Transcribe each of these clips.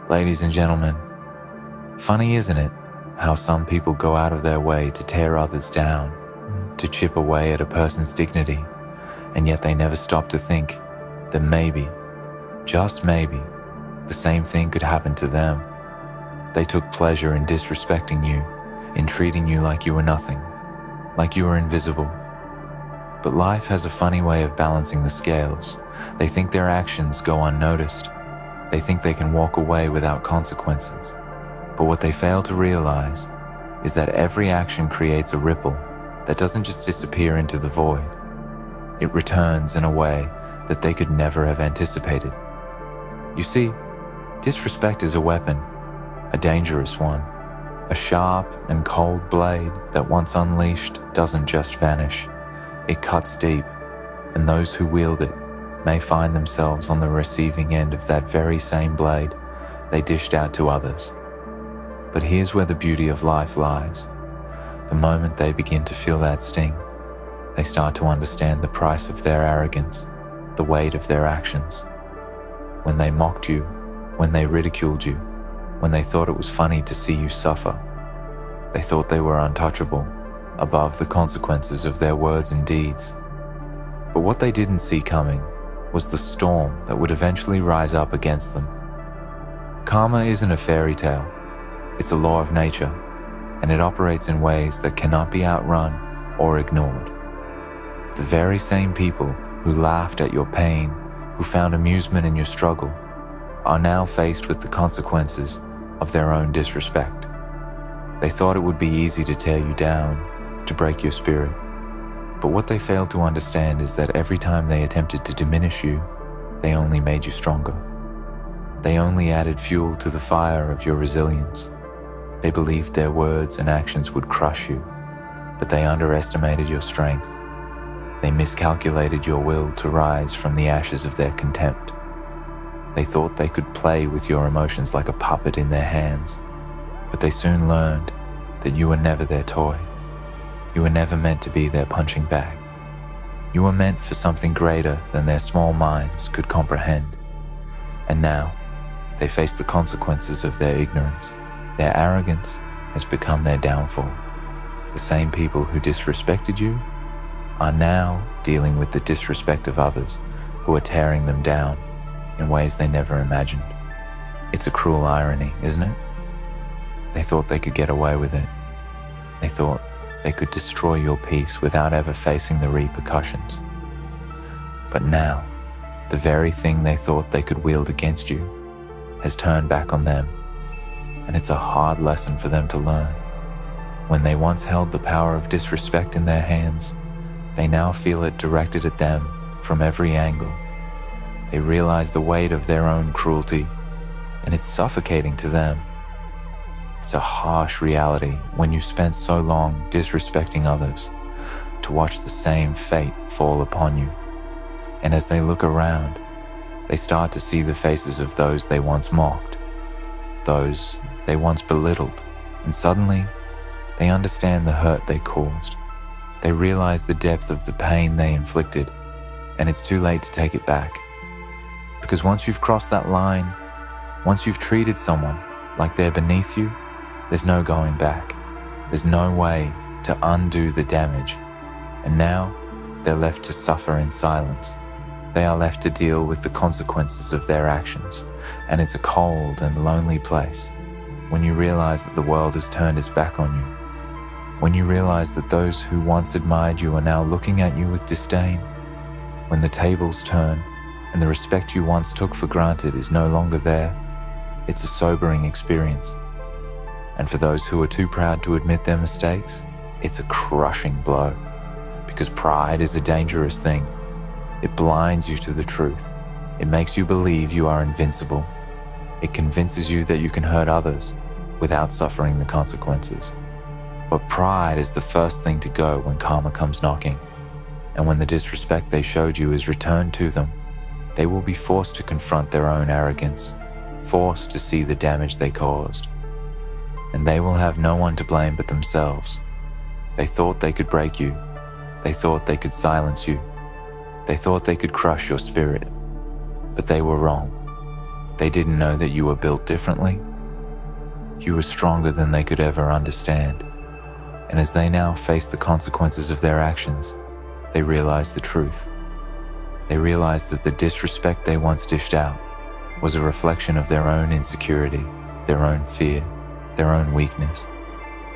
Ladies and gentlemen, funny isn't it how some people go out of their way to tear others down, to chip away at a person's dignity, and yet they never stop to think that maybe, just maybe, the same thing could happen to them. They took pleasure in disrespecting you, in treating you like you were nothing, like you were invisible. But life has a funny way of balancing the scales. They think their actions go unnoticed. They think they can walk away without consequences. But what they fail to realize is that every action creates a ripple that doesn't just disappear into the void. It returns in a way that they could never have anticipated. You see, disrespect is a weapon, a dangerous one, a sharp and cold blade that once unleashed doesn't just vanish. It cuts deep, and those who wield it may find themselves on the receiving end of that very same blade they dished out to others. But here's where the beauty of life lies. The moment they begin to feel that sting, they start to understand the price of their arrogance, the weight of their actions. When they mocked you, when they ridiculed you, when they thought it was funny to see you suffer, they thought they were untouchable, above the consequences of their words and deeds. But what they didn't see coming was the storm that would eventually rise up against them. Karma isn't a fairy tale. It's a law of nature, and it operates in ways that cannot be outrun or ignored. The very same people who laughed at your pain, who found amusement in your struggle, are now faced with the consequences of their own disrespect. They thought it would be easy to tear you down, to break your spirit. But what they failed to understand is that every time they attempted to diminish you, they only made you stronger. They only added fuel to the fire of your resilience. They believed their words and actions would crush you, but they underestimated your strength. They miscalculated your will to rise from the ashes of their contempt. They thought they could play with your emotions like a puppet in their hands, but they soon learned that you were never their toy. You were never meant to be their punching bag. You were meant for something greater than their small minds could comprehend. And now, they face the consequences of their ignorance. Their arrogance has become their downfall. The same people who disrespected you are now dealing with the disrespect of others who are tearing them down in ways they never imagined. It's a cruel irony, isn't it? They thought they could get away with it. They thought they could destroy your peace without ever facing the repercussions. But now, the very thing they thought they could wield against you has turned back on them, and it's a hard lesson for them to learn. When they once held the power of disrespect in their hands, they now feel it directed at them from every angle. They realize the weight of their own cruelty, and it's suffocating to them. It's a harsh reality when you've spent so long disrespecting others to watch the same fate fall upon you. And as they look around, they start to see the faces of those they once mocked, those they once belittled, and suddenly they understand the hurt they caused. They realize the depth of the pain they inflicted, and it's too late to take it back. Because once you've crossed that line, once you've treated someone like they're beneath you, there's no going back. There's no way to undo the damage. And now, they're left to suffer in silence. They are left to deal with the consequences of their actions. And it's a cold and lonely place when you realize that the world has turned its back on you. When you realize that those who once admired you are now looking at you with disdain. When the tables turn and the respect you once took for granted is no longer there, it's a sobering experience. And for those who are too proud to admit their mistakes, it's a crushing blow. Because pride is a dangerous thing. It blinds you to the truth. It makes you believe you are invincible. It convinces you that you can hurt others without suffering the consequences. But pride is the first thing to go when karma comes knocking. And when the disrespect they showed you is returned to them, they will be forced to confront their own arrogance, forced to see the damage they caused. And they will have no one to blame but themselves. They thought they could break you. They thought they could silence you. They thought they could crush your spirit. But they were wrong. They didn't know that you were built differently. You were stronger than they could ever understand. And as they now face the consequences of their actions, they realize the truth. They realize that the disrespect they once dished out was a reflection of their own insecurity, their own fear, their own weakness.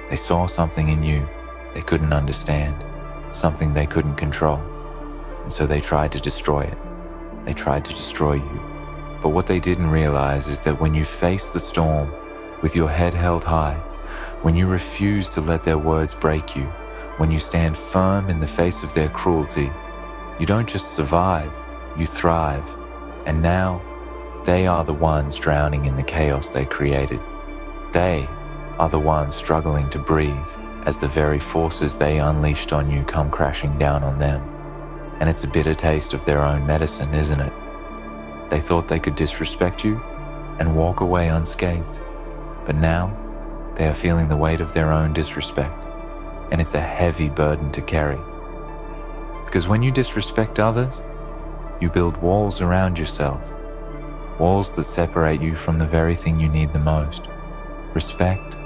They saw something in you they couldn't understand, something they couldn't control, and so they tried to destroy it. They tried to destroy you. But what they didn't realize is that when you face the storm with your head held high, when you refuse to let their words break you, when you stand firm in the face of their cruelty, you don't just survive, you thrive. And now, they are the ones drowning in the chaos they created. They are the ones struggling to breathe as the very forces they unleashed on you come crashing down on them. And it's a bitter taste of their own medicine, isn't it? They thought they could disrespect you and walk away unscathed. But now, they are feeling the weight of their own disrespect, and it's a heavy burden to carry. Because when you disrespect others, you build walls around yourself, walls that separate you from the very thing you need the most: respect,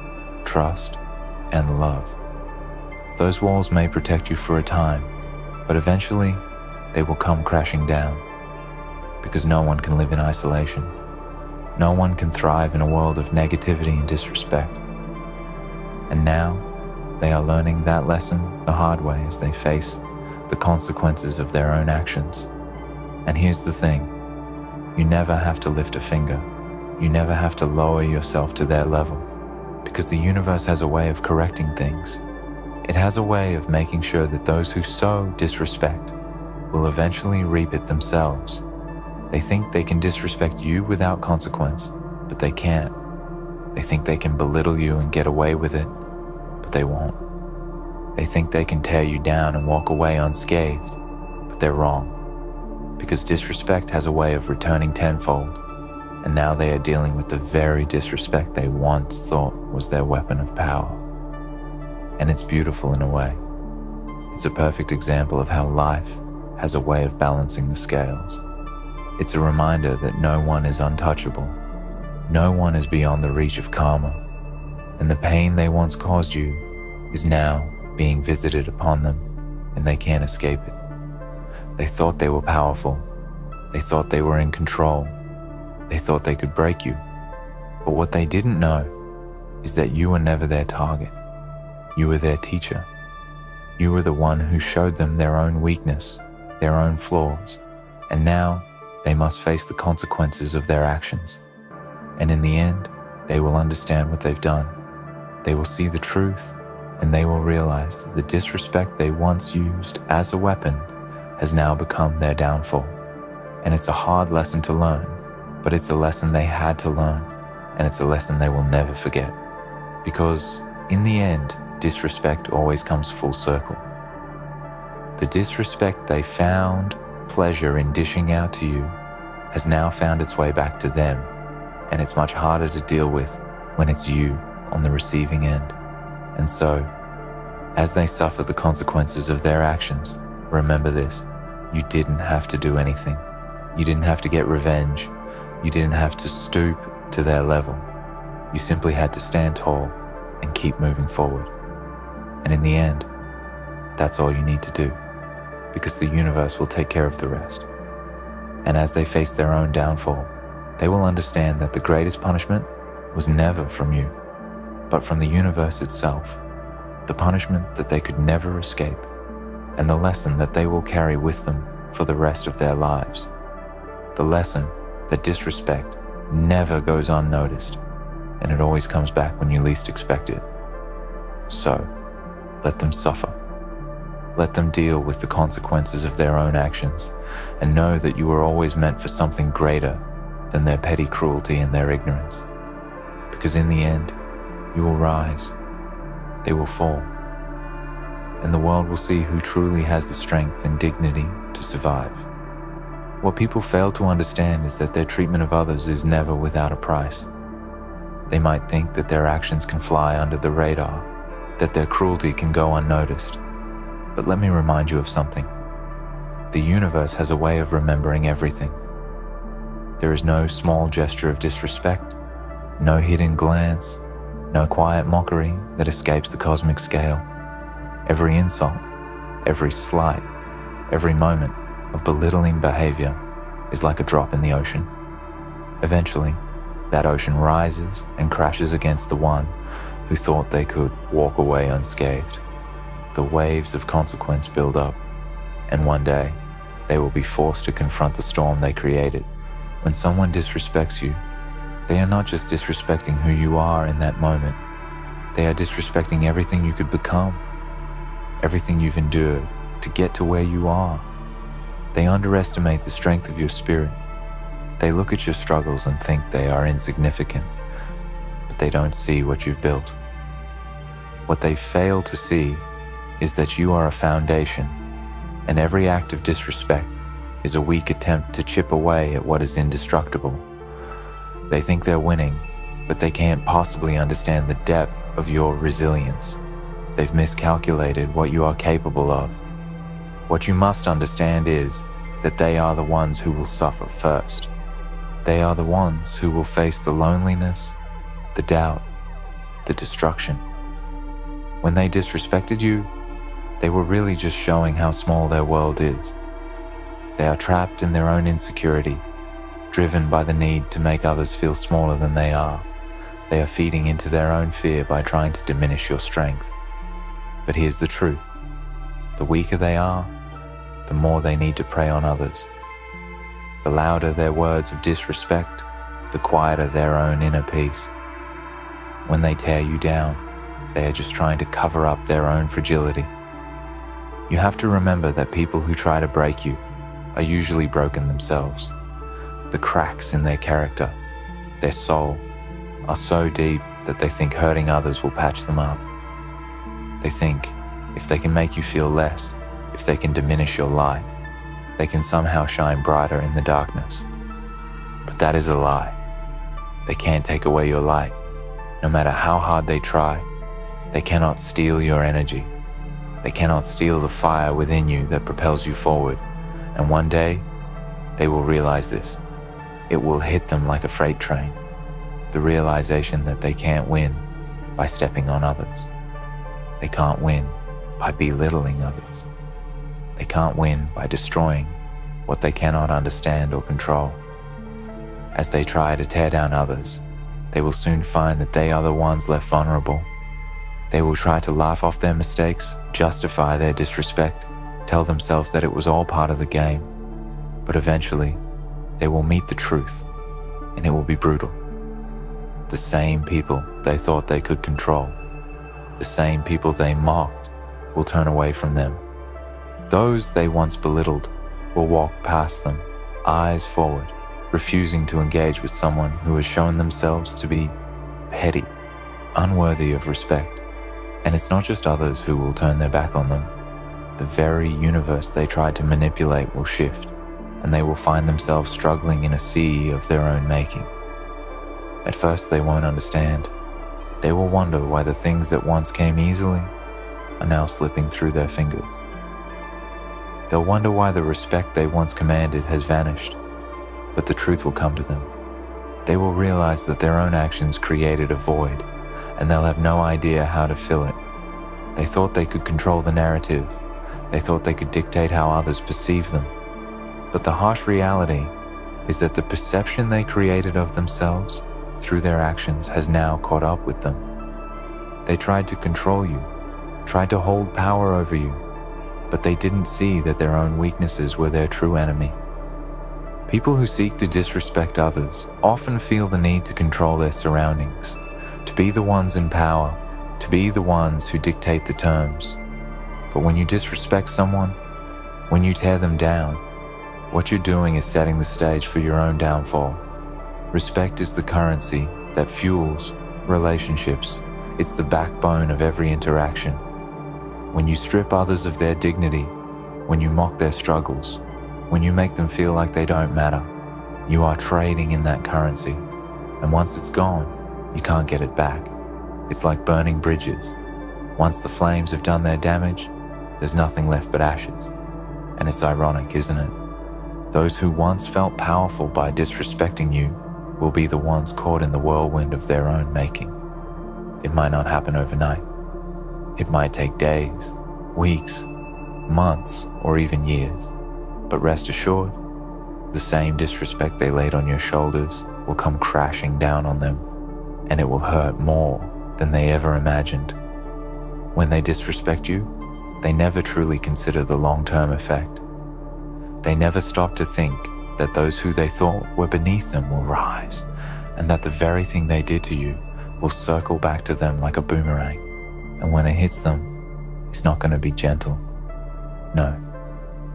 trust, and love. Those walls may protect you for a time, but eventually they will come crashing down, because no one can live in isolation. No one can thrive in a world of negativity and disrespect. And now they are learning that lesson the hard way as they face the consequences of their own actions. And here's the thing: you never have to lift a finger. You never have to lower yourself to their level, because the universe has a way of correcting things. It has a way of making sure that those who sow disrespect will eventually reap it themselves. They think they can disrespect you without consequence, but they can't. They think they can belittle you and get away with it, but they won't. They think they can tear you down and walk away unscathed, but they're wrong. Because disrespect has a way of returning tenfold, and now they are dealing with the very disrespect they once thought was their weapon of power. And it's beautiful in a way. It's a perfect example of how life has a way of balancing the scales. It's a reminder that no one is untouchable. No one is beyond the reach of karma, and the pain they once caused you is now being visited upon them, and they can't escape it. They thought they were powerful. They thought they were in control. They thought they could break you. But what they didn't know is that you were never their target. You were their teacher. You were the one who showed them their own weakness, their own flaws, and now they must face the consequences of their actions. And in the end, they will understand what they've done. They will see the truth, and they will realize that the disrespect they once used as a weapon has now become their downfall. And it's a hard lesson to learn, but it's a lesson they had to learn, and it's a lesson they will never forget. Because in the end, disrespect always comes full circle. The disrespect they found pleasure in dishing out to you has now found its way back to them, and it's much harder to deal with when it's you on the receiving end. And so, as they suffer the consequences of their actions, remember this: you didn't have to do anything. You didn't have to get revenge. You didn't have to stoop to their level. You simply had to stand tall and keep moving forward. And in the end, that's all you need to do, because the universe will take care of the rest. And as they face their own downfall, they will understand that the greatest punishment was never from you, but from the universe itself, the punishment that they could never escape, and the lesson that they will carry with them for the rest of their lives. The lesson that disrespect never goes unnoticed, and it always comes back when you least expect it. So, let them suffer. Let them deal with the consequences of their own actions, and know that you were always meant for something greater than their petty cruelty and their ignorance. Because in the end, you will rise, they will fall, and the world will see who truly has the strength and dignity to survive. What people fail to understand is that their treatment of others is never without a price. They might think that their actions can fly under the radar, that their cruelty can go unnoticed. But let me remind you of something. The universe has a way of remembering everything. There is no small gesture of disrespect, no hidden glance, no quiet mockery that escapes the cosmic scale. Every insult, every slight, every moment of belittling behavior is like a drop in the ocean. Eventually, that ocean rises and crashes against the one who thought they could walk away unscathed. The waves of consequence build up, and one day, they will be forced to confront the storm they created. When someone disrespects you, they are not just disrespecting who you are in that moment. They are disrespecting everything you could become, everything you've endured to get to where you are. They underestimate the strength of your spirit. They look at your struggles and think they are insignificant, but they don't see what you've built. What they fail to see is that you are a foundation, and every act of disrespect is a weak attempt to chip away at what is indestructible. They think they're winning, but they can't possibly understand the depth of your resilience. They've miscalculated what you are capable of. What you must understand is that they are the ones who will suffer first. They are the ones who will face the loneliness, the doubt, the destruction. When they disrespected you, they were really just showing how small their world is. They are trapped in their own insecurity, driven by the need to make others feel smaller than they are. They are feeding into their own fear by trying to diminish your strength. But here's the truth. The weaker they are, the more they need to prey on others. The louder their words of disrespect, the quieter their own inner peace. When they tear you down, they are just trying to cover up their own fragility. You have to remember that people who try to break you are usually broken themselves. The cracks in their character, their soul, are so deep that they think hurting others will patch them up. They think if they can make you feel less, if they can diminish your light, they can somehow shine brighter in the darkness. But that is a lie. They can't take away your light. No matter how hard they try, they cannot steal your energy. They cannot steal the fire within you that propels you forward. And one day, they will realize this. It will hit them like a freight train. The realization that they can't win by stepping on others. They can't win by belittling others. They can't win by destroying what they cannot understand or control. As they try to tear down others, they will soon find that they are the ones left vulnerable. They will try to laugh off their mistakes, justify their disrespect, tell themselves that it was all part of the game. But eventually, they will meet the truth, and it will be brutal. The same people they thought they could control, the same people they mocked, will turn away from them. Those they once belittled will walk past them, eyes forward, refusing to engage with someone who has shown themselves to be petty, unworthy of respect. And it's not just others who will turn their back on them. The very universe they tried to manipulate will shift, and they will find themselves struggling in a sea of their own making. At first they won't understand. They will wonder why the things that once came easily are now slipping through their fingers. They'll wonder why the respect they once commanded has vanished, but the truth will come to them. They will realize that their own actions created a void, and they'll have no idea how to fill it. They thought they could control the narrative. They thought they could dictate how others perceive them. But the harsh reality is that the perception they created of themselves through their actions has now caught up with them. They tried to control you, tried to hold power over you, but they didn't see that their own weaknesses were their true enemy. People who seek to disrespect others often feel the need to control their surroundings, to be the ones in power, to be the ones who dictate the terms. But when you disrespect someone, when you tear them down, what you're doing is setting the stage for your own downfall. Respect is the currency that fuels relationships. It's the backbone of every interaction. When you strip others of their dignity, when you mock their struggles, when you make them feel like they don't matter, you are trading in that currency. And once it's gone, you can't get it back. It's like burning bridges. Once the flames have done their damage, there's nothing left but ashes. And it's ironic, isn't it? Those who once felt powerful by disrespecting you will be the ones caught in the whirlwind of their own making. It might not happen overnight. It might take days, weeks, months, or even years. But rest assured, the same disrespect they laid on your shoulders will come crashing down on them, and it will hurt more than they ever imagined. When they disrespect you, they never truly consider the long-term effect. They never stop to think that those who they thought were beneath them will rise, and that the very thing they did to you will circle back to them like a boomerang. And when it hits them, it's not going to be gentle. No,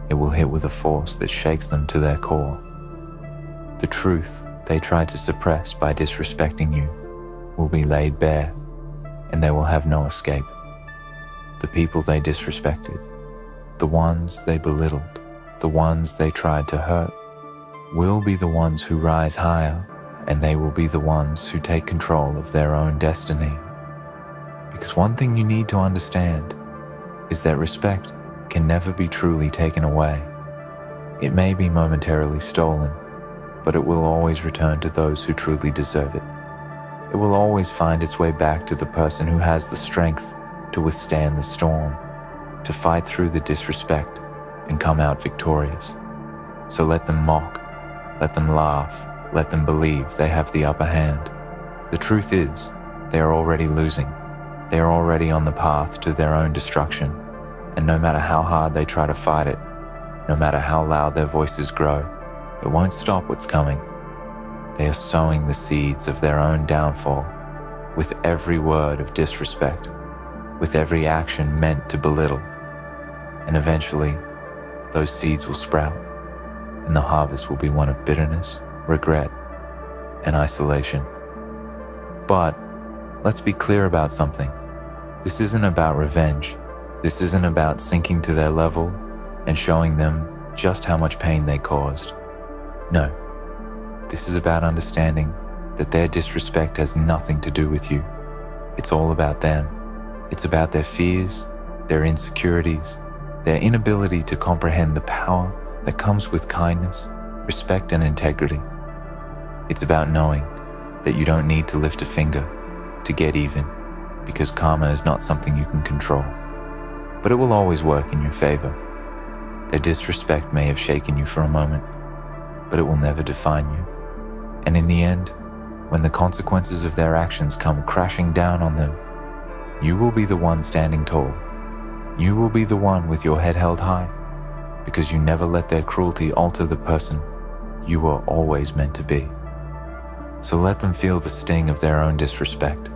it will hit with a force that shakes them to their core. The truth they tried to suppress by disrespecting you will be laid bare, and they will have no escape. The people they disrespected, the ones they belittled, the ones they tried to hurt, will be the ones who rise higher, and they will be the ones who take control of their own destiny. Because one thing you need to understand is that respect can never be truly taken away. It may be momentarily stolen, but it will always return to those who truly deserve it. It will always find its way back to the person who has the strength to withstand the storm, to fight through the disrespect and come out victorious. So let them mock, let them laugh, let them believe they have the upper hand. The truth is, they are already losing. They are already on the path to their own destruction, and no matter how hard they try to fight it, no matter how loud their voices grow, it won't stop what's coming. They are sowing the seeds of their own downfall with every word of disrespect, with every action meant to belittle. And eventually, those seeds will sprout, and the harvest will be one of bitterness, regret, and isolation. But let's be clear about something. This isn't about revenge. This isn't about sinking to their level and showing them just how much pain they caused. No, this is about understanding that their disrespect has nothing to do with you. It's all about them. It's about their fears, their insecurities, their inability to comprehend the power that comes with kindness, respect, and integrity. It's about knowing that you don't need to lift a finger to get even, because karma is not something you can control. But it will always work in your favor. Their disrespect may have shaken you for a moment, but it will never define you. And in the end, when the consequences of their actions come crashing down on them, you will be the one standing tall. You will be the one with your head held high, because you never let their cruelty alter the person you were always meant to be. So let them feel the sting of their own disrespect.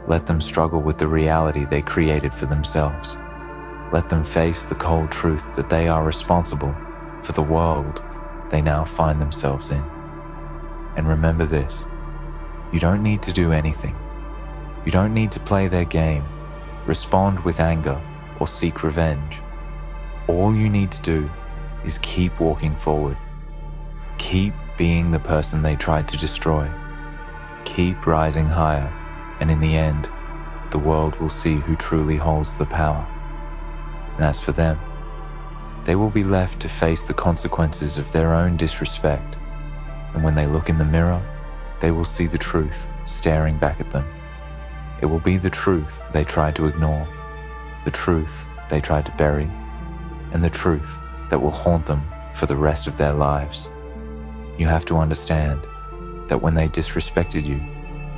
Let them struggle with the reality they created for themselves. Let them face the cold truth that they are responsible for the world they now find themselves in. And remember this, you don't need to do anything. You don't need to play their game, respond with anger, or seek revenge. All you need to do is keep walking forward. Keep being the person they tried to destroy. Keep rising higher, and in the end, the world will see who truly holds the power. And as for them, they will be left to face the consequences of their own disrespect. And when they look in the mirror, they will see the truth staring back at them. It will be the truth they tried to ignore, the truth they tried to bury, and the truth that will haunt them for the rest of their lives. You have to understand that when they disrespected you,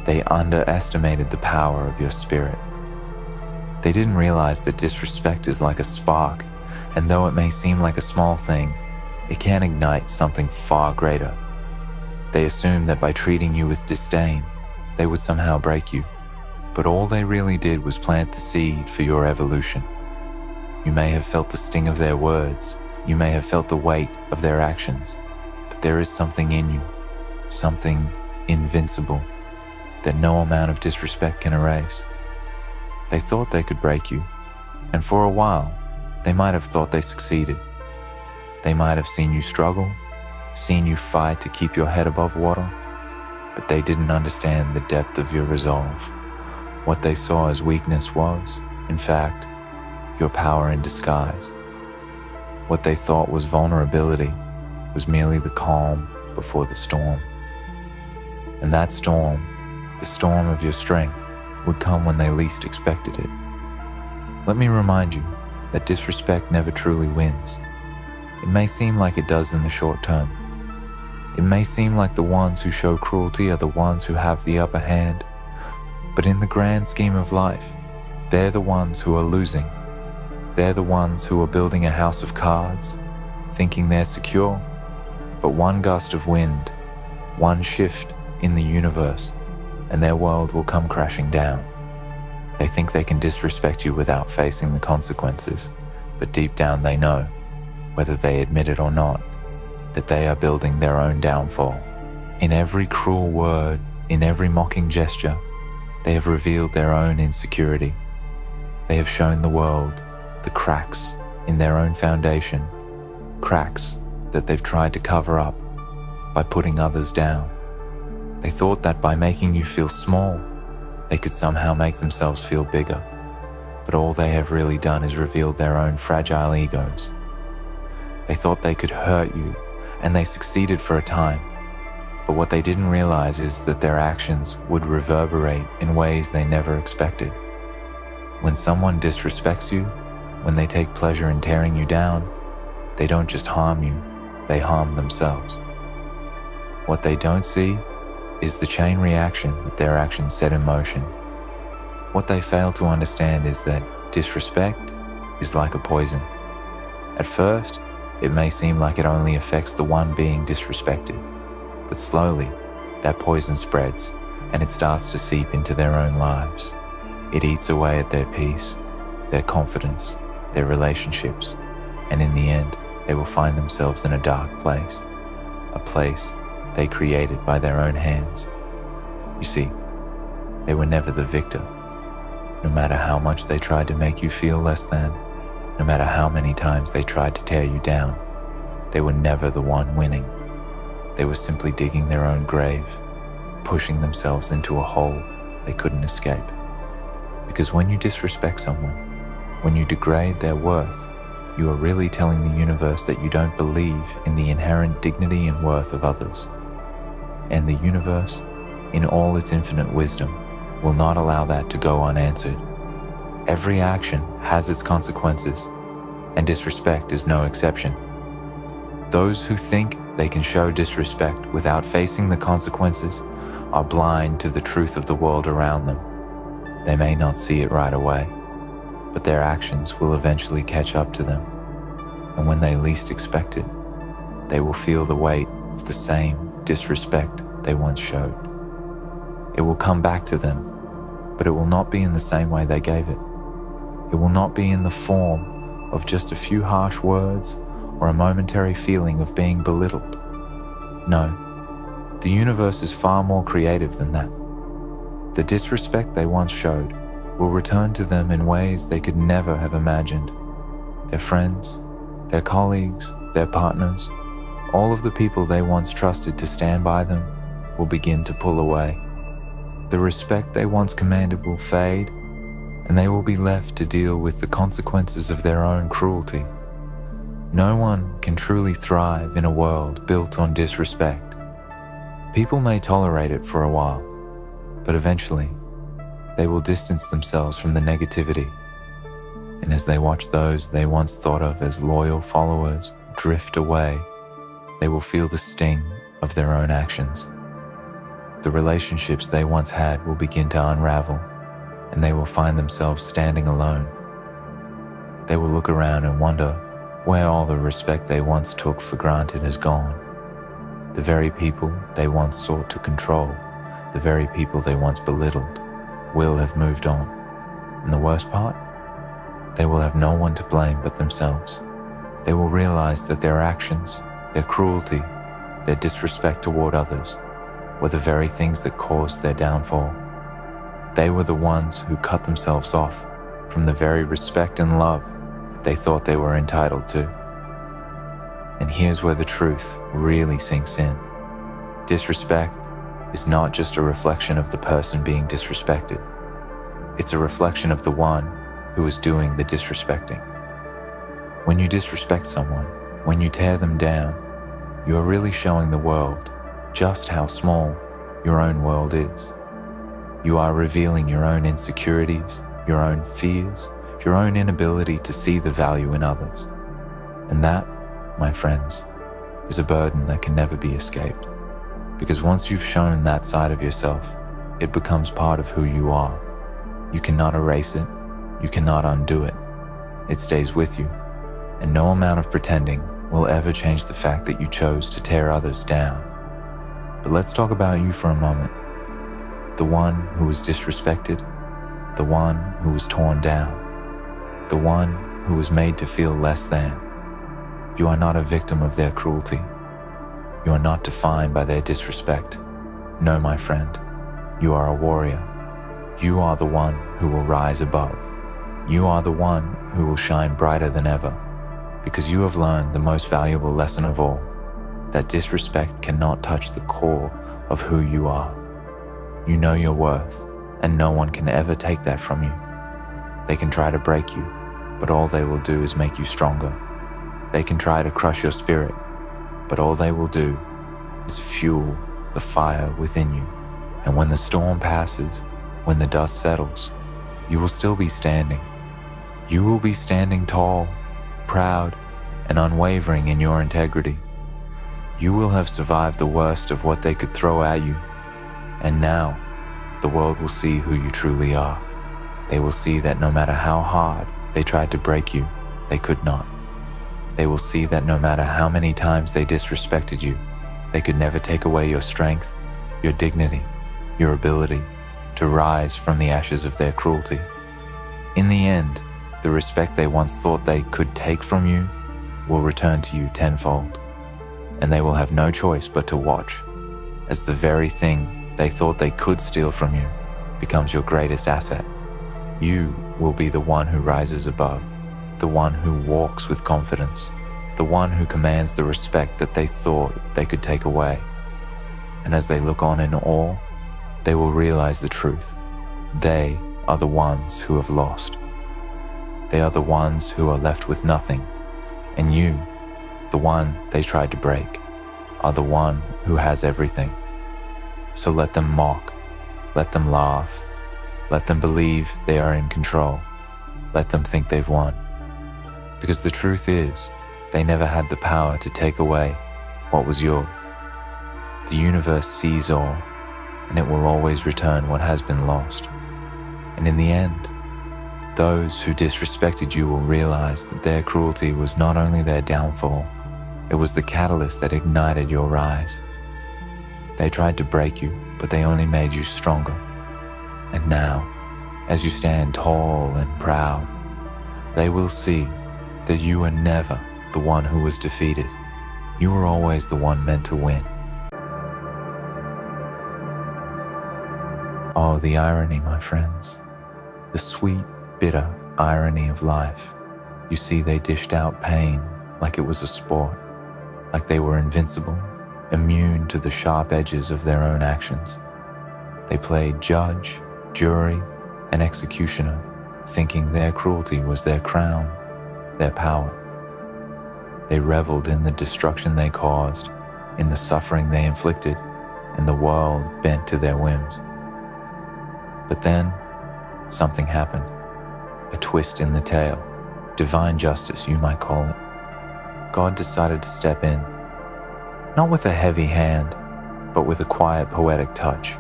they underestimated the power of your spirit. They didn't realize that disrespect is like a spark, and though it may seem like a small thing, it can ignite something far greater. They assumed that by treating you with disdain, they would somehow break you, but all they really did was plant the seed for your evolution. You may have felt the sting of their words, you may have felt the weight of their actions, but there is something in you, something invincible, that no amount of disrespect can erase. They thought they could break you, and for a while, they might have thought they succeeded. They might have seen you struggle, seen you fight to keep your head above water, but they didn't understand the depth of your resolve. What they saw as weakness was, in fact, your power in disguise. What they thought was vulnerability was merely the calm before the storm. And that storm, the storm of your strength, would come when they least expected it. Let me remind you that disrespect never truly wins. It may seem like it does in the short term. It may seem like the ones who show cruelty are the ones who have the upper hand, but in the grand scheme of life, they're the ones who are losing. They're the ones who are building a house of cards, thinking they're secure, but one gust of wind, one shift in the universe, and their world will come crashing down. They think they can disrespect you without facing the consequences, but deep down they know, whether they admit it or not, that they are building their own downfall. In every cruel word, in every mocking gesture, they have revealed their own insecurity. They have shown the world the cracks in their own foundation, cracks that they've tried to cover up by putting others down. They thought that by making you feel small, they could somehow make themselves feel bigger, but all they have really done is revealed their own fragile egos. They thought they could hurt you, and they succeeded for a time, but what they didn't realize is that their actions would reverberate in ways they never expected. When someone disrespects you, when they take pleasure in tearing you down, they don't just harm you, they harm themselves. What they don't see is the chain reaction that their actions set in motion. What they fail to understand is that disrespect is like a poison. At first, it may seem like it only affects the one being disrespected, but slowly, that poison spreads and it starts to seep into their own lives. It eats away at their peace, their confidence, their relationships, and in the end, they will find themselves in a dark place, a place they created by their own hands. You see, they were never the victor. No matter how much they tried to make you feel less than, no matter how many times they tried to tear you down, they were never the one winning. They were simply digging their own grave, pushing themselves into a hole they couldn't escape. Because when you disrespect someone, when you degrade their worth, you are really telling the universe that you don't believe in the inherent dignity and worth of others. And the universe, in all its infinite wisdom, will not allow that to go unanswered. Every action has its consequences, and disrespect is no exception. Those who think they can show disrespect without facing the consequences are blind to the truth of the world around them. They may not see it right away, but their actions will eventually catch up to them. And when they least expect it, they will feel the weight of the same disrespect they once showed. It will come back to them, but it will not be in the same way they gave it. It will not be in the form of just a few harsh words or a momentary feeling of being belittled. No, the universe is far more creative than that. The disrespect they once showed will return to them in ways they could never have imagined. Their friends, their colleagues, their partners, all of the people they once trusted to stand by them will begin to pull away. The respect they once commanded will fade, and they will be left to deal with the consequences of their own cruelty. No one can truly thrive in a world built on disrespect. People may tolerate it for a while, but eventually, they will distance themselves from the negativity. And as they watch those they once thought of as loyal followers drift away, they will feel the sting of their own actions. The relationships they once had will begin to unravel, and they will find themselves standing alone. They will look around and wonder where all the respect they once took for granted has gone. The very people they once sought to control, the very people they once belittled, will have moved on. And the worst part? They will have no one to blame but themselves. They will realize that their actions, their cruelty, their disrespect toward others were the very things that caused their downfall. They were the ones who cut themselves off from the very respect and love they thought they were entitled to. And here's where the truth really sinks in. Disrespect is not just a reflection of the person being disrespected. It's a reflection of the one who is doing the disrespecting. When you disrespect someone, when you tear them down, you are really showing the world just how small your own world is. You are revealing your own insecurities, your own fears, your own inability to see the value in others. And that, my friends, is a burden that can never be escaped. Because once you've shown that side of yourself, it becomes part of who you are. You cannot erase it. You cannot undo it. It stays with you. And no amount of pretending will ever change the fact that you chose to tear others down. But let's talk about you for a moment. The one who was disrespected, the one who was torn down, the one who was made to feel less than. You are not a victim of their cruelty. You are not defined by their disrespect. No, my friend, you are a warrior. You are the one who will rise above. You are the one who will shine brighter than ever, because you have learned the most valuable lesson of all, that disrespect cannot touch the core of who you are. You know your worth, and no one can ever take that from you. They can try to break you, but all they will do is make you stronger. They can try to crush your spirit, but all they will do is fuel the fire within you. And when the storm passes, when the dust settles, you will still be standing. You will be standing tall, proud, and unwavering in your integrity. You will have survived the worst of what they could throw at you. And now, the world will see who you truly are. They will see that no matter how hard they tried to break you, they could not. They will see that no matter how many times they disrespected you, they could never take away your strength, your dignity, your ability to rise from the ashes of their cruelty. In the end, the respect they once thought they could take from you will return to you tenfold, and they will have no choice but to watch as the very thing they thought they could steal from you becomes your greatest asset. You will be the one who rises above, the one who walks with confidence, the one who commands the respect that they thought they could take away. And as they look on in awe, they will realize the truth. They are the ones who have lost. They are the ones who are left with nothing. And you, the one they tried to break, are the one who has everything. So let them mock, let them laugh, let them believe they are in control, let them think they've won. Because the truth is, they never had the power to take away what was yours. The universe sees all, and it will always return what has been lost. And in the end, those who disrespected you will realize that their cruelty was not only their downfall, it was the catalyst that ignited your rise. They tried to break you, but they only made you stronger. And now, as you stand tall and proud, they will see that you were never the one who was defeated. You were always the one meant to win. Oh, the irony, my friends. The sweet, bitter irony of life. You see, they dished out pain like it was a sport, like they were invincible, immune to the sharp edges of their own actions. They played judge, jury, and executioner, thinking their cruelty was their crown, their power. They reveled in the destruction they caused, in the suffering they inflicted, and the world bent to their whims. But then, something happened. A twist in the tale. Divine justice, you might call it. God decided to step in, not with a heavy hand, but with a quiet, poetic touch.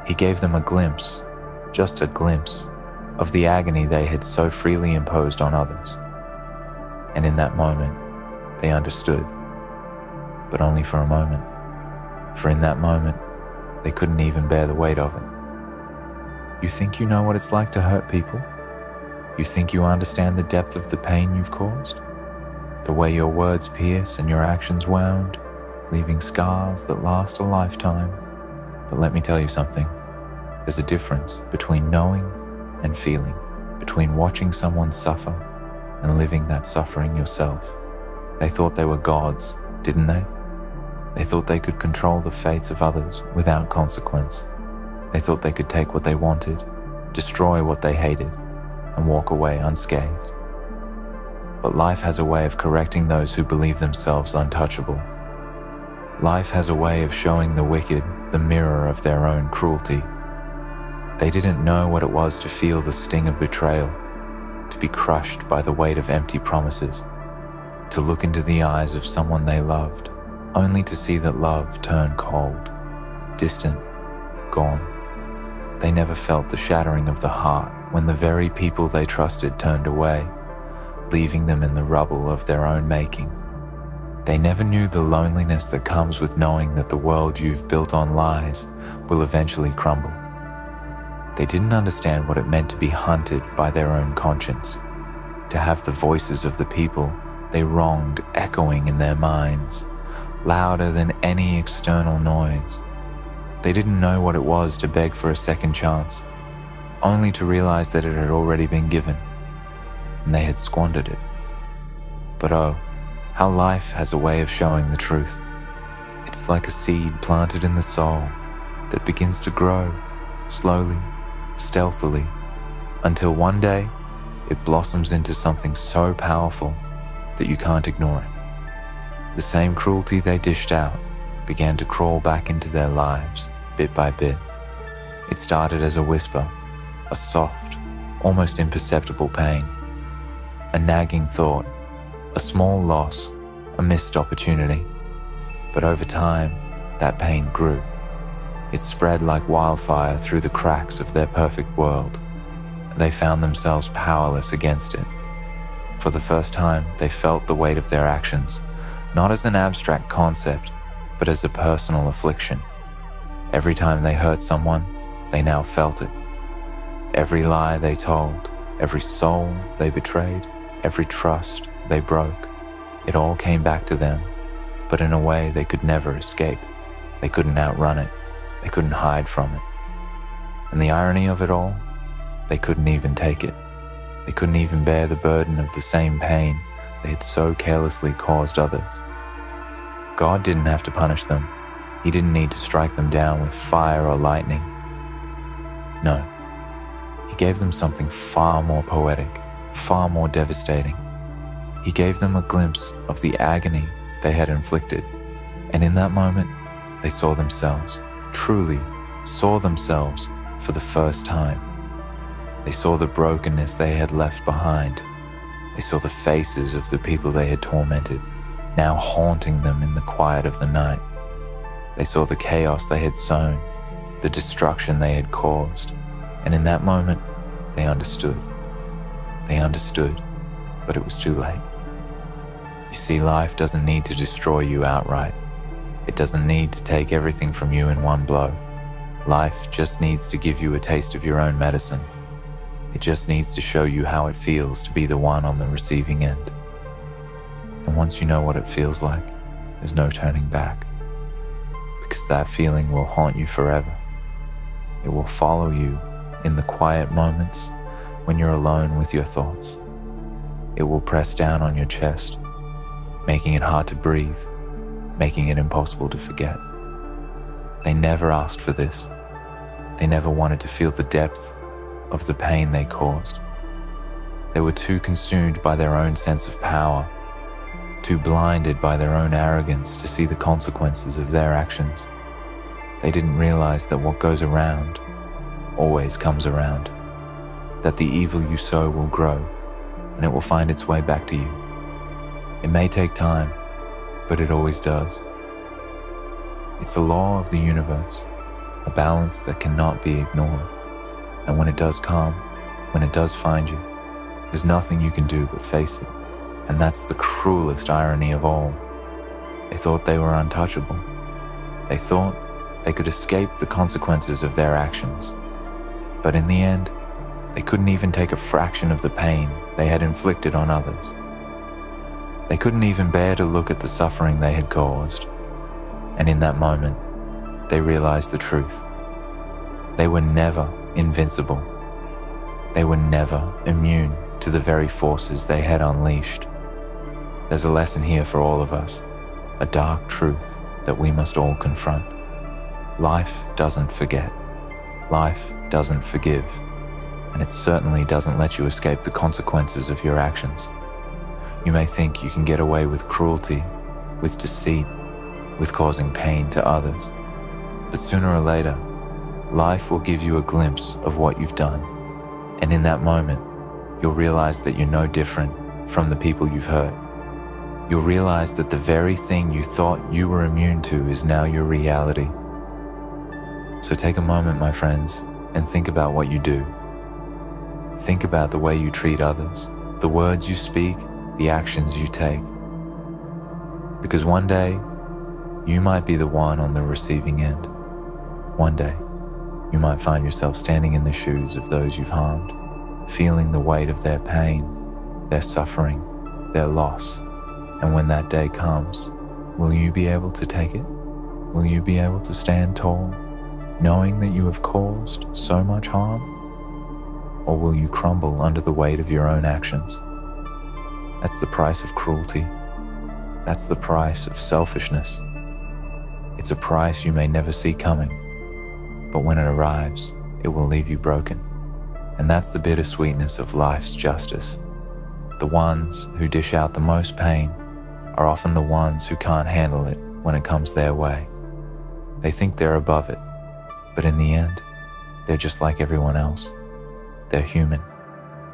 He gave them a glimpse, just a glimpse, of the agony they had so freely imposed on others. And in that moment, they understood, but only for a moment. For in that moment, they couldn't even bear the weight of it. You think you know what it's like to hurt people? You think you understand the depth of the pain you've caused? The way your words pierce and your actions wound, leaving scars that last a lifetime. But let me tell you something. There's a difference between knowing and feeling, between watching someone suffer and living that suffering yourself. They thought they were gods, didn't they? They thought they could control the fates of others without consequence. They thought they could take what they wanted, destroy what they hated, and walk away unscathed. But life has a way of correcting those who believe themselves untouchable. Life has a way of showing the wicked the mirror of their own cruelty. They didn't know what it was to feel the sting of betrayal, to be crushed by the weight of empty promises, to look into the eyes of someone they loved, only to see that love turn cold, distant, gone. They never felt the shattering of the heart when the very people they trusted turned away, leaving them in the rubble of their own making. They never knew the loneliness that comes with knowing that the world you've built on lies will eventually crumble. They didn't understand what it meant to be hunted by their own conscience, to have the voices of the people they wronged echoing in their minds, louder than any external noise. They didn't know what it was to beg for a second chance, only to realize that it had already been given, and they had squandered it. But oh, how life has a way of showing the truth. It's like a seed planted in the soul that begins to grow, slowly, stealthily, until one day it blossoms into something so powerful that you can't ignore it. The same cruelty they dished out began to crawl back into their lives, bit by bit. It started as a whisper, a soft, almost imperceptible pain, a nagging thought, a small loss, a missed opportunity. But over time, that pain grew. It spread like wildfire through the cracks of their perfect world. They found themselves powerless against it. For the first time, they felt the weight of their actions, not as an abstract concept, but as a personal affliction. Every time they hurt someone, they now felt it. Every lie they told, every soul they betrayed, every trust they broke, it all came back to them, but in a way they could never escape. They couldn't outrun it. They couldn't hide from it. And the irony of it all, they couldn't even take it. They couldn't even bear the burden of the same pain they had so carelessly caused others. God didn't have to punish them. He didn't need to strike them down with fire or lightning. No, he gave them something far more poetic, far more devastating. He gave them a glimpse of the agony they had inflicted, and in that moment, they saw themselves, truly saw themselves for the first time. They saw the brokenness they had left behind. They saw the faces of the people they had tormented, now haunting them in the quiet of the night. They saw the chaos they had sown, the destruction they had caused, and in that moment, they understood. They understood, but it was too late. You see, life doesn't need to destroy you outright. It doesn't need to take everything from you in one blow. Life just needs to give you a taste of your own medicine. It just needs to show you how it feels to be the one on the receiving end. And once you know what it feels like, there's no turning back. Because that feeling will haunt you forever. It will follow you in the quiet moments when you're alone with your thoughts. It will press down on your chest, making it hard to breathe, making it impossible to forget. They never asked for this. They never wanted to feel the depth of the pain they caused. They were too consumed by their own sense of power, too blinded by their own arrogance to see the consequences of their actions. They didn't realize that what goes around always comes around, that the evil you sow will grow, and it will find its way back to you. It may take time, but it always does. It's a law of the universe, a balance that cannot be ignored. And when it does come, when it does find you, there's nothing you can do but face it. And that's the cruelest irony of all. They thought they were untouchable. They thought they could escape the consequences of their actions. But in the end, they couldn't even take a fraction of the pain they had inflicted on others. They couldn't even bear to look at the suffering they had caused. And in that moment, they realized the truth. They were never invincible. They were never immune to the very forces they had unleashed. There's a lesson here for all of us, a dark truth that we must all confront. Life doesn't forget. Life doesn't forgive. And it certainly doesn't let you escape the consequences of your actions. You may think you can get away with cruelty, with deceit, with causing pain to others. But sooner or later, life will give you a glimpse of what you've done. And in that moment, you'll realize that you're no different from the people you've hurt. You'll realize that the very thing you thought you were immune to is now your reality. So take a moment, my friends, and think about what you do. Think about the way you treat others, the words you speak, the actions you take. Because one day, you might be the one on the receiving end. One day, you might find yourself standing in the shoes of those you've harmed, feeling the weight of their pain, their suffering, their loss. And when that day comes, will you be able to take it? Will you be able to stand tall, knowing that you have caused so much harm? Or will you crumble under the weight of your own actions? That's the price of cruelty. That's the price of selfishness. It's a price you may never see coming, but when it arrives, it will leave you broken. And that's the bittersweetness of life's justice. The ones who dish out the most pain are often the ones who can't handle it when it comes their way. They think they're above it, but in the end, they're just like everyone else. They're human,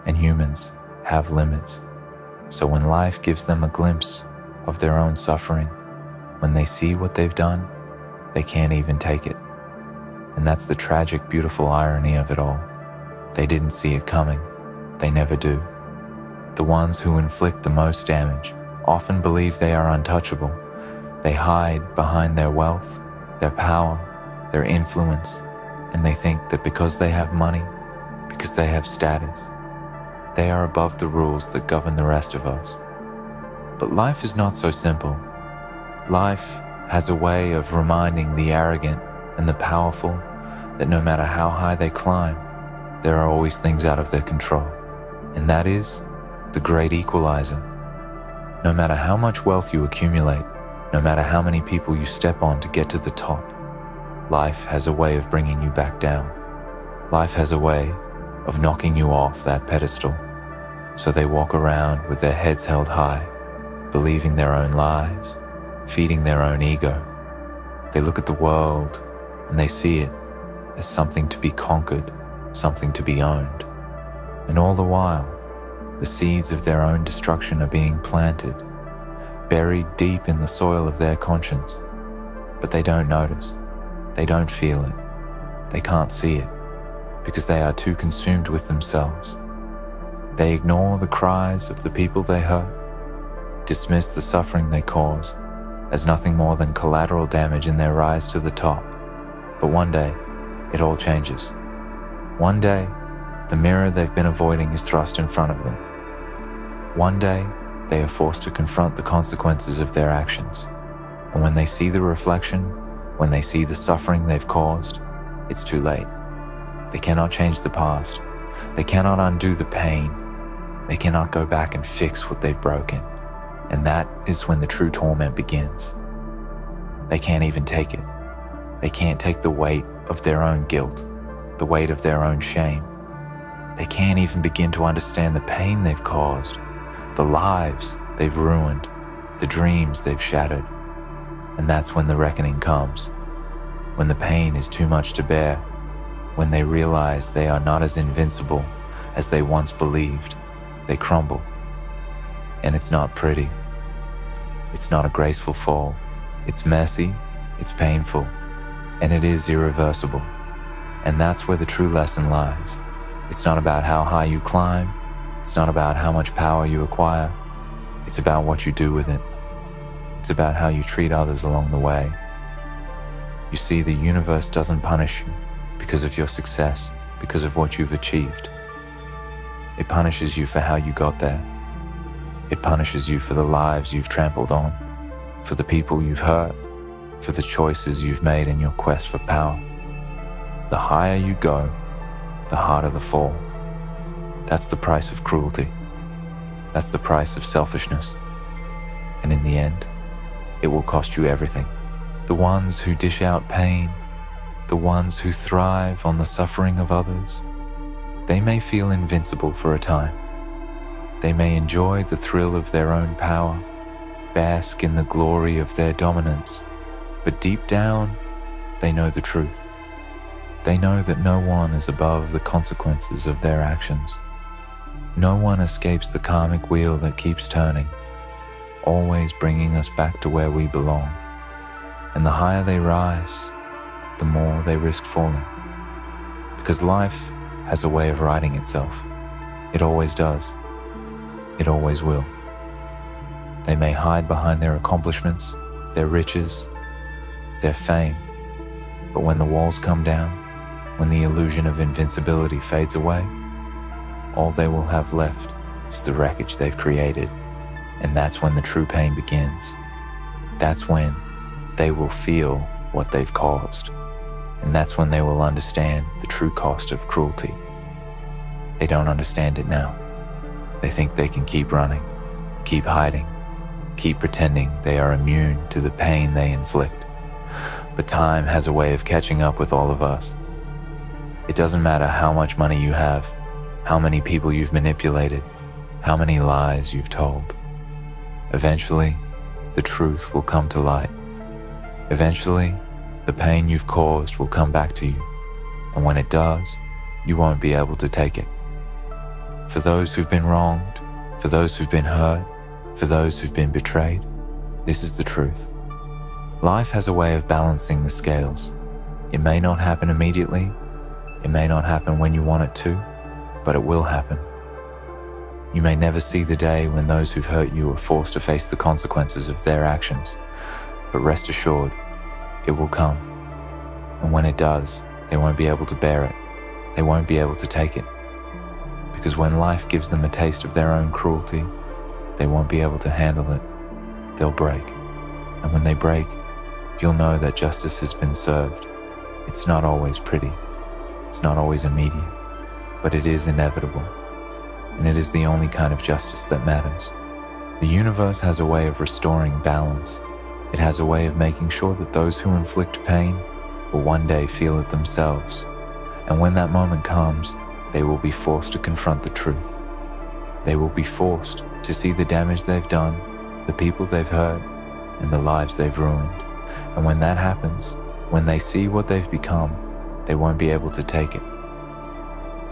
and humans have limits. So when life gives them a glimpse of their own suffering, when they see what they've done, they can't even take it. And that's the tragic, beautiful irony of it all. They didn't see it coming. They never do. The ones who inflict the most damage often believe they are untouchable. They hide behind their wealth, their power, their influence, and they think that because they have money, because they have status, they are above the rules that govern the rest of us. But life is not so simple. Life has a way of reminding the arrogant and the powerful that no matter how high they climb, there are always things out of their control. And that is the great equalizer. No matter how much wealth you accumulate, no matter how many people you step on to get to the top, life has a way of bringing you back down. Life has a way of knocking you off that pedestal. So they walk around with their heads held high, believing their own lies, feeding their own ego. They look at the world and they see it as something to be conquered, something to be owned. And all the while, the seeds of their own destruction are being planted, buried deep in the soil of their conscience. But they don't notice, they don't feel it, they can't see it, because they are too consumed with themselves. They ignore the cries of the people they hurt, dismiss the suffering they cause as nothing more than collateral damage in their rise to the top. But one day, it all changes. One day, the mirror they've been avoiding is thrust in front of them. One day, they are forced to confront the consequences of their actions. And when they see the reflection, when they see the suffering they've caused, it's too late. They cannot change the past. They cannot undo the pain. They cannot go back and fix what they've broken. And that is when the true torment begins. They can't even take it. They can't take the weight of their own guilt, the weight of their own shame. They can't even begin to understand the pain they've caused, the lives they've ruined, the dreams they've shattered. And that's when the reckoning comes, when the pain is too much to bear, when they realize they are not as invincible as they once believed. They crumble. And it's not pretty. It's not a graceful fall. It's messy, it's painful, and it is irreversible. And that's where the true lesson lies. It's not about how high you climb. It's not about how much power you acquire. It's about what you do with it. It's about how you treat others along the way. You see, the universe doesn't punish you because of your success, because of what you've achieved. It punishes you for how you got there. It punishes you for the lives you've trampled on, for the people you've hurt, for the choices you've made in your quest for power. The higher you go, the harder the fall. That's the price of cruelty. That's the price of selfishness. And in the end, it will cost you everything. The ones who dish out pain, the ones who thrive on the suffering of others, they may feel invincible for a time. They may enjoy the thrill of their own power, bask in the glory of their dominance, But deep down, they know the truth. They know that no one is above the consequences of their actions. No one escapes the karmic wheel that keeps turning, always bringing us back to where we belong. And the higher they rise, the more they risk falling. Because life has a way of righting itself. It always does. It always will. They may hide behind their accomplishments, their riches, their fame, but when the walls come down, when the illusion of invincibility fades away, all they will have left is the wreckage they've created, and that's when the true pain begins. That's when they will feel what they've caused, and that's when they will understand the true cost of cruelty. They don't understand it now. They think they can keep running, keep hiding, keep pretending they are immune to the pain they inflict. But time has a way of catching up with all of us. It doesn't matter how much money you have, how many people you've manipulated, how many lies you've told. Eventually, the truth will come to light. Eventually, the pain you've caused will come back to you. And when it does, you won't be able to take it. For those who've been wronged, for those who've been hurt, for those who've been betrayed, this is the truth. Life has a way of balancing the scales. It may not happen immediately. It may not happen when you want it to, but it will happen. You may never see the day when those who've hurt you are forced to face the consequences of their actions, but rest assured, it will come. And when it does, they won't be able to bear it. They won't be able to take it. Because when life gives them a taste of their own cruelty, they won't be able to handle it. They'll break. And when they break, you'll know that justice has been served. It's not always pretty. It's not always immediate, but it is inevitable. And it is the only kind of justice that matters. The universe has a way of restoring balance. It has a way of making sure that those who inflict pain will one day feel it themselves. And when that moment comes, they will be forced to confront the truth. They will be forced to see the damage they've done, the people they've hurt, and the lives they've ruined. And when that happens, when they see what they've become, they won't be able to take it.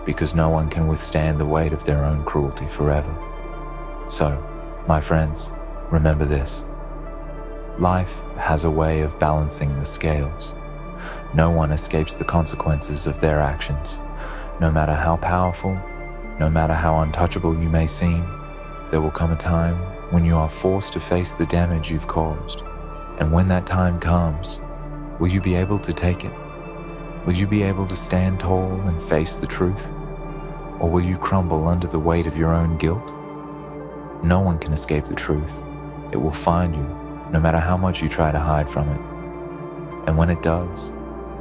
Because no one can withstand the weight of their own cruelty forever. So, my friends, remember this. Life has a way of balancing the scales. No one escapes the consequences of their actions. No matter how powerful, no matter how untouchable you may seem, there will come a time when you are forced to face the damage you've caused. And when that time comes, will you be able to take it? Will you be able to stand tall and face the truth? Or will you crumble under the weight of your own guilt? No one can escape the truth. It will find you, no matter how much you try to hide from it. And when it does,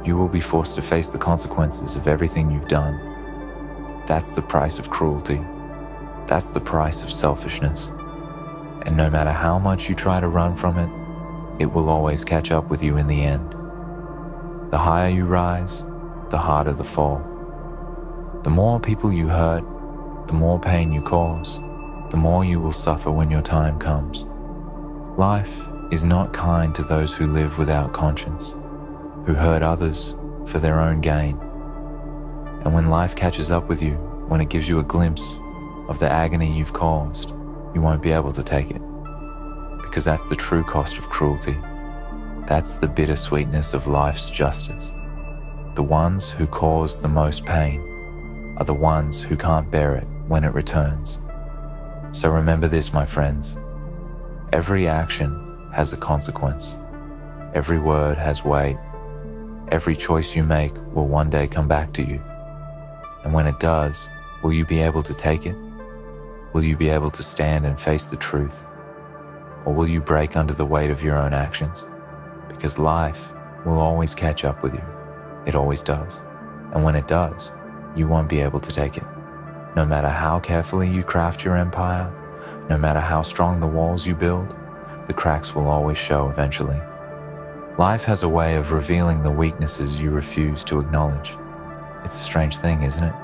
you will be forced to face the consequences of everything you've done. That's the price of cruelty. That's the price of selfishness. And no matter how much you try to run from it, it will always catch up with you in the end. The higher you rise, the harder the fall. The more people you hurt, the more pain you cause, the more you will suffer when your time comes. Life is not kind to those who live without conscience, who hurt others for their own gain. And when life catches up with you, when it gives you a glimpse of the agony you've caused, you won't be able to take it. Because that's the true cost of cruelty. That's the bittersweetness of life's justice. The ones who cause the most pain are the ones who can't bear it when it returns. So remember this, my friends. Every action has a consequence. Every word has weight. Every choice you make will one day come back to you. And when it does, will you be able to take it? Will you be able to stand and face the truth? Or will you break under the weight of your own actions? Because life will always catch up with you. It always does. And when it does, you won't be able to take it. No matter how carefully you craft your empire, no matter how strong the walls you build, the cracks will always show eventually. Life has a way of revealing the weaknesses you refuse to acknowledge. It's a strange thing, isn't it?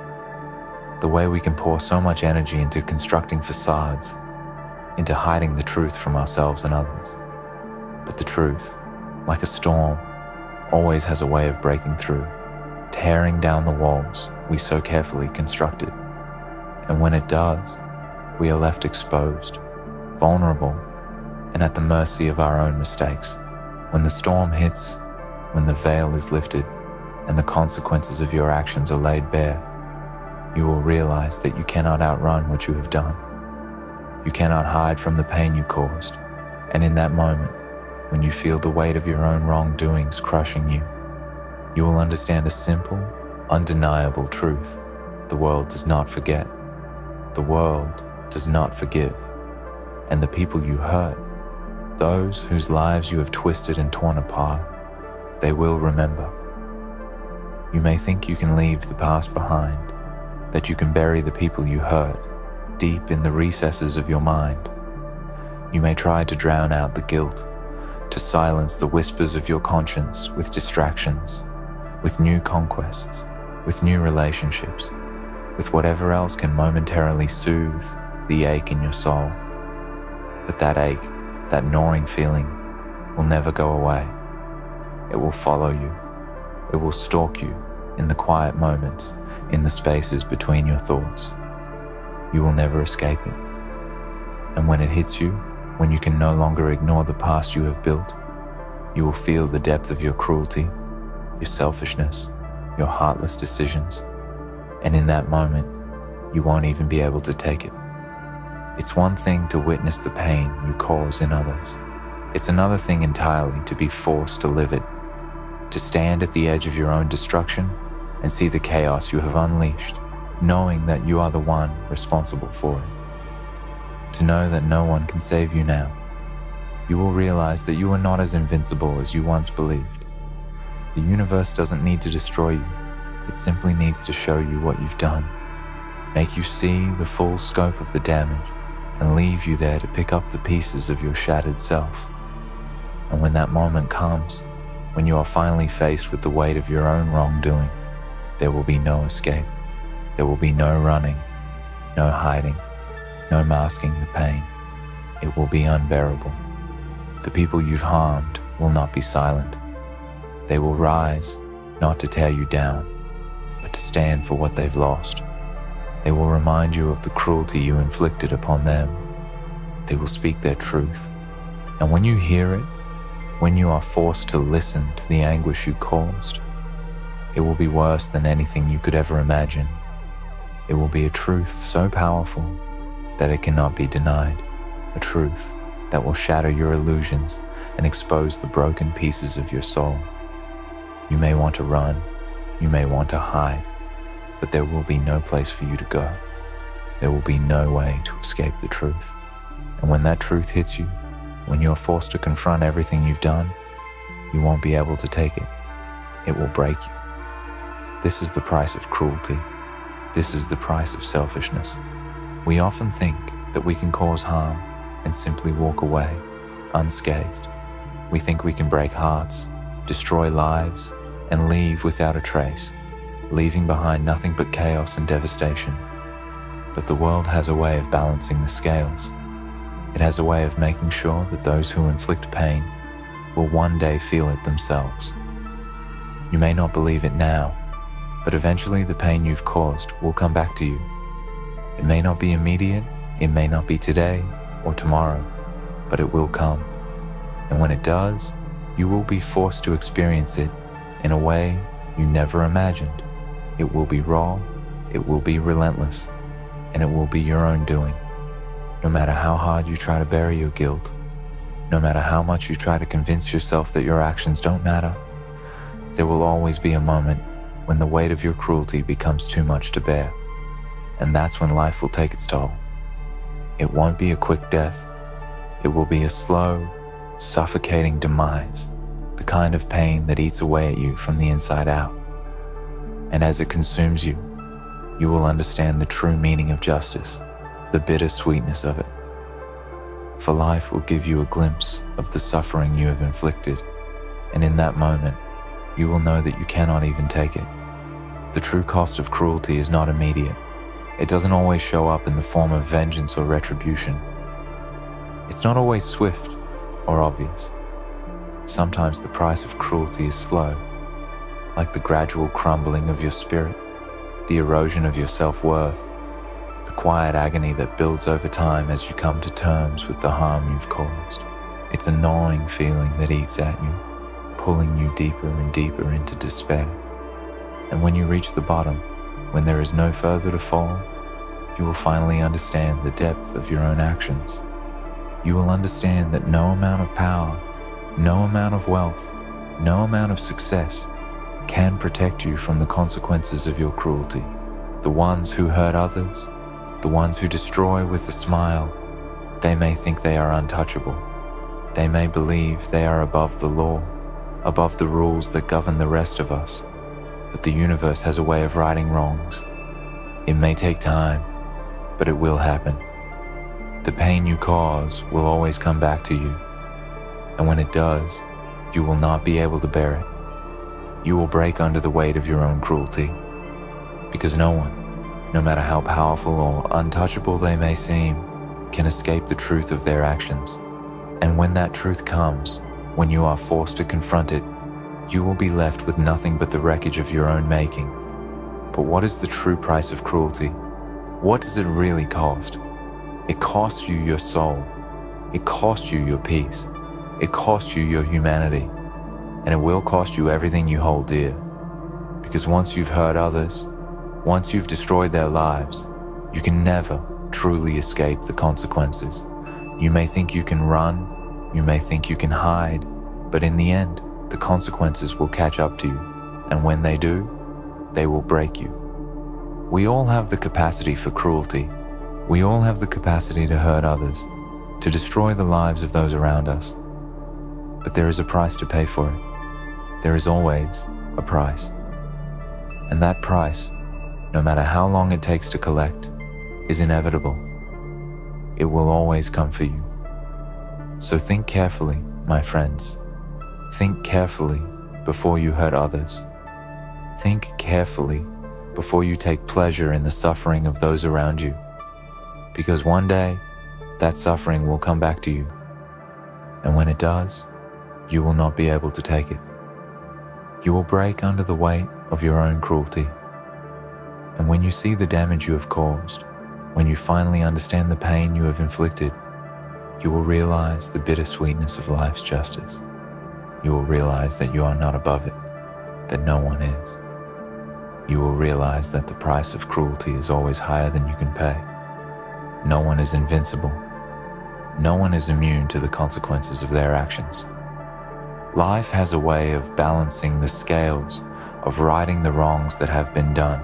The way we can pour so much energy into constructing facades, into hiding the truth from ourselves and others. But the truth like a storm, always has a way of breaking through, tearing down the walls we so carefully constructed. And when it does, we are left exposed, vulnerable, and at the mercy of our own mistakes. When the storm hits, when the veil is lifted, and the consequences of your actions are laid bare, you will realize that you cannot outrun what you have done. You cannot hide from the pain you caused, and in that moment, when you feel the weight of your own wrongdoings crushing you, you will understand a simple, undeniable truth. The world does not forget. The world does not forgive. And the people you hurt, those whose lives you have twisted and torn apart, they will remember. You may think you can leave the past behind, that you can bury the people you hurt deep in the recesses of your mind. You may try to drown out the guilt, to silence the whispers of your conscience with distractions, with new conquests, with new relationships, with whatever else can momentarily soothe the ache in your soul. But that ache, that gnawing feeling, will never go away. It will follow you. It will stalk you in the quiet moments, in the spaces between your thoughts. You will never escape it. And when it hits you, when you can no longer ignore the past you have built, you will feel the depth of your cruelty, your selfishness, your heartless decisions. And in that moment, you won't even be able to take it. It's one thing to witness the pain you cause in others. It's another thing entirely to be forced to live it, to stand at the edge of your own destruction and see the chaos you have unleashed, knowing that you are the one responsible for it. To know that no one can save you now, you will realize that you are not as invincible as you once believed. The universe doesn't need to destroy you. It simply needs to show you what you've done, make you see the full scope of the damage, and leave you there to pick up the pieces of your shattered self. And when that moment comes, when you are finally faced with the weight of your own wrongdoing, there will be no escape. There will be no running, no hiding, no masking the pain. It will be unbearable. The people you've harmed will not be silent. They will rise, not to tear you down, but to stand for what they've lost. They will remind you of the cruelty you inflicted upon them. They will speak their truth. And when you hear it, when you are forced to listen to the anguish you caused, it will be worse than anything you could ever imagine. It will be a truth so powerful that it cannot be denied, a truth that will shatter your illusions and expose the broken pieces of your soul. You may want to run, you may want to hide, but there will be no place for you to go. There will be no way to escape the truth. And when that truth hits you, when you're forced to confront everything you've done, you won't be able to take it. It will break you. This is the price of cruelty. This is the price of selfishness. We often think that we can cause harm and simply walk away, unscathed. We think we can break hearts, destroy lives, and leave without a trace, leaving behind nothing but chaos and devastation. But the world has a way of balancing the scales. It has a way of making sure that those who inflict pain will one day feel it themselves. You may not believe it now, but eventually the pain you've caused will come back to you. It may not be immediate, it may not be today or tomorrow, but it will come. And when it does, you will be forced to experience it in a way you never imagined. It will be raw, it will be relentless, and it will be your own doing. No matter how hard you try to bury your guilt, no matter how much you try to convince yourself that your actions don't matter, there will always be a moment when the weight of your cruelty becomes too much to bear. And that's when life will take its toll. It won't be a quick death. It will be a slow, suffocating demise, the kind of pain that eats away at you from the inside out. And as it consumes you, you will understand the true meaning of justice, the bitter sweetness of it. For life will give you a glimpse of the suffering you have inflicted, and in that moment, you will know that you cannot even take it. The true cost of cruelty is not immediate. It doesn't always show up in the form of vengeance or retribution. It's not always swift or obvious. Sometimes the price of cruelty is slow, like the gradual crumbling of your spirit, the erosion of your self-worth, the quiet agony that builds over time as you come to terms with the harm you've caused. It's a gnawing feeling that eats at you, pulling you deeper and deeper into despair. And when you reach the bottom, when there is no further to fall, you will finally understand the depth of your own actions. You will understand that no amount of power, no amount of wealth, no amount of success can protect you from the consequences of your cruelty. The ones who hurt others, the ones who destroy with a smile, they may think they are untouchable. They may believe they are above the law, above the rules that govern the rest of us. But the universe has a way of righting wrongs. It may take time, but it will happen. The pain you cause will always come back to you. And when it does, you will not be able to bear it. You will break under the weight of your own cruelty. Because no one, no matter how powerful or untouchable they may seem, can escape the truth of their actions. And when that truth comes, when you are forced to confront it, you will be left with nothing but the wreckage of your own making. But what is the true price of cruelty? What does it really cost? It costs you your soul. It costs you your peace. It costs you your humanity. And it will cost you everything you hold dear. Because once you've hurt others, once you've destroyed their lives, you can never truly escape the consequences. You may think you can run, you may think you can hide, but in the end, the consequences will catch up to you. And when they do, they will break you. We all have the capacity for cruelty. We all have the capacity to hurt others, to destroy the lives of those around us. But there is a price to pay for it. There is always a price. And that price, no matter how long it takes to collect, is inevitable. It will always come for you. So think carefully, my friends. Think carefully before you hurt others. Think carefully before you take pleasure in the suffering of those around you. Because one day, that suffering will come back to you. And when it does, you will not be able to take it. You will break under the weight of your own cruelty. And when you see the damage you have caused, when you finally understand the pain you have inflicted, you will realize the bittersweetness of life's justice. You will realize that you are not above it, that no one is. You will realize that the price of cruelty is always higher than you can pay. No one is invincible. No one is immune to the consequences of their actions. Life has a way of balancing the scales, of righting the wrongs that have been done.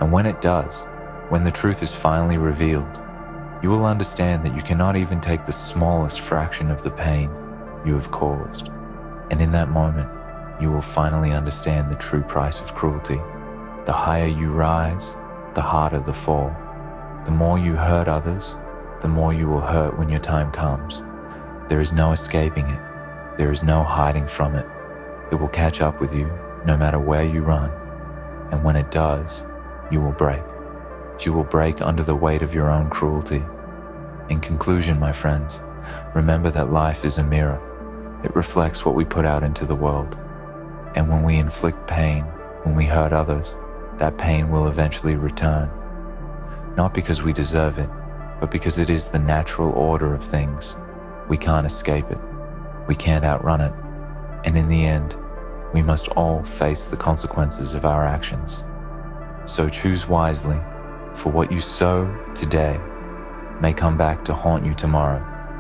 And when it does, when the truth is finally revealed, you will understand that you cannot even take the smallest fraction of the pain you have caused. And in that moment, you will finally understand the true price of cruelty. The higher you rise, the harder the fall. The more you hurt others, the more you will hurt when your time comes. There is no escaping it. There is no hiding from it. It will catch up with you, no matter where you run. And when it does, you will break. You will break under the weight of your own cruelty. In conclusion, my friends, remember that life is a mirror. It reflects what we put out into the world. And when we inflict pain, when we hurt others, that pain will eventually return. Not because we deserve it, but because it is the natural order of things. We can't escape it. We can't outrun it. And in the end, we must all face the consequences of our actions. So choose wisely, for what you sow today may come back to haunt you tomorrow.